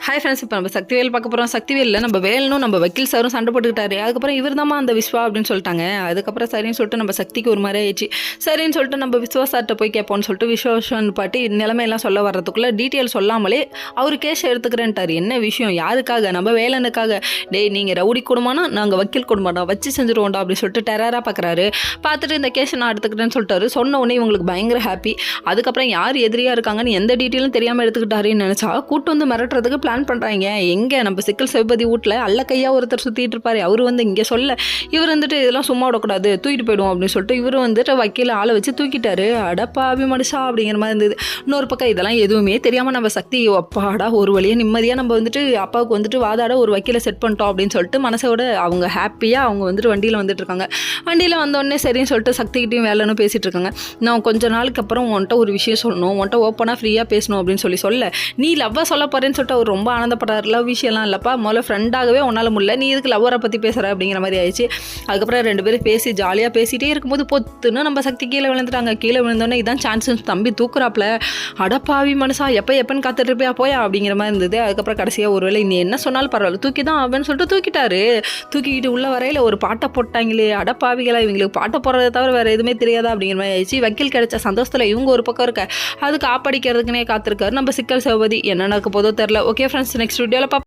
Hi friends, இப்போ நம்ம சக்திவேல் பார்க்க போகிறோம். சக்திவேலில் நம்ம வேலனும் நம்ம வக்கீல் சாரும் சண்டை போட்டுக்கிட்டாரு. அதுக்கப்புறம் இவர் தாம்மா அந்த விஸ்வா அப்படின்னு சொல்லிட்டாங்க. அதுக்கப்புறம் சரின்னு சொல்லிட்டு நம்ம சக்திக்கு ஒரு மாதிரி ஆயிடுச்சு. சரின்னு சொல்லிட்டு நம்ம விஸ்வா சார்கிட்ட போய் கேட்போம்னு சொல்லிட்டு விஸ்வாசன் பாட்டி நிலைமையெல்லாம் சொல்ல வர்றதுக்குள்ளே டீட்டெயில் சொல்லாமலே அவர் கேஷ் எடுத்துக்கிறேன்ட்டார். என்ன விஷயம், யாருக்காக? நம்ம வேலனுக்காக. டேய், நீங்கள் ரவுடி குடும்பம்னா நாங்கள் வக்கீல் குடும்பம்டா, வச்சு செஞ்சுருவோம்டா அப்படின்னு சொல்லிட்டு டெரராக பார்க்குறாரு. பார்த்துட்டு இந்த கேஷை நான் எடுத்துக்கிறேன்னு சொல்லிட்டாரு. சொன்ன உடனே இவங்களுக்கு பயங்கர ஹாப்பி. அதுக்கப்புறம் யார் எதிரியாக இருக்காங்கன்னு எந்த டீட்டெயிலும் தெரியாமல் எடுத்துக்கிட்டாருன்னு நினச்சா கூட்டு வந்து மிரட்டுறதுக்கு பிளான் பண்ணுறாங்க. எங்கே நம்ம சிக்கல் சிவபதி வீட்டில் அல்ல கையாக ஒருத்தர் சுற்றிட்டு இருப்பார். அவர் வந்து இங்கே சொல்ல இவர் வந்துட்டு இதெல்லாம் சும்மா விடக்கூடாது, தூக்கிட்டு போயிடுவோம் அப்படின்னு சொல்லிட்டு இவர் வந்துட்டு வக்கீல் ஆளை வச்சு தூக்கிட்டாரு. அடப்பா அபிமனுஷா அப்படிங்கிற மாதிரி இருந்தது. இன்னொரு பக்கம் இதெல்லாம் எதுவுமே தெரியாமல் நம்ம சக்தி அப்பாடா ஒரு வழியாக நிம்மதியாக நம்ம வந்துட்டு அப்பாவுக்கு வந்துட்டு வாதாட ஒரு வக்கீலை செட் பண்ணிட்டோம் அப்படின்னு சொல்லிட்டு மனசோட அவங்க ஹாப்பியாக அவங்க வந்துட்டு வண்டியில் வந்துட்டு இருக்காங்க. வண்டியில் வந்தோடனே சரின்னு சொல்லிட்டு சக்திக்கிட்டையும் வேலைன்னு பேசிகிட்டு இருக்காங்க. நான் கொஞ்ச நாளுக்கு அப்புறம் உன்கிட்ட ஒரு விஷயம் சொல்லணும், உன்கிட்ட ஓப்பனாக ஃப்ரீயாக பேசணும் அப்படின்னு சொல்ல நீ லவ்வாக சொல்ல போகிறேன்னு சொல்லிட்டு அவர் ரொம்ப ஆனந்தப்பட்டார். லவ் விஷயம்லாம் இல்லைப்பா, முதல்ல ஃப்ரெண்டாகவே உன்னால் முடியல, நீ இதுக்கு லவ்வரை பற்றி பேசுகிற அப்படிங்கிற மாதிரி ஆயிடுச்சு. அதுக்கப்புறம் ரெண்டு பேரும் பேசி ஜாலியாக பேசிகிட்டே இருக்கும்போது பொத்துன்னு நம்ம சக்தி கீழே விழுந்துட்டாங்க. கீழே விழுந்தோடனே இதான் சான்ஸ், தம்பி தூக்குறாப்புல. அடப்பாவி மனசா, எப்போன்னு காத்துட்டு இருப்பியா போயா அப்படிங்கிற மாதிரி இருந்தது. அதுக்கப்புறம் கடைசியாக ஒரு வேளை நீ என்ன சொன்னாலும் பரவாயில்ல தூக்கி தான் அப்படின்னு சொல்லிட்டு தூக்கிட்டாரு. தூக்கிக்கிட்டு உள்ள வரையில் ஒரு பாட்டை போட்டாங்களே, அடப்பாவிகளா இவங்களுக்கு பாட்டை போடுறதை தவிர வேறு எதுவுமே தெரியாதா அப்படிங்கிற மாதிரி ஆயிடுச்சு. வக்கீல் கிடைச்ச சந்தோஷத்தில் இவங்க ஒரு பக்கம் இருக்க அதுக்கு ஆப்படிக்கிறதுக்குனே காத்திருக்காரு நம்ம சிக்கல் சிவபதி. என்ன நடக்க போதோ தெரில. ஓகே ஃப்ரெண்ட்ஸ், நெக்ஸ்ட் வீடியோவில்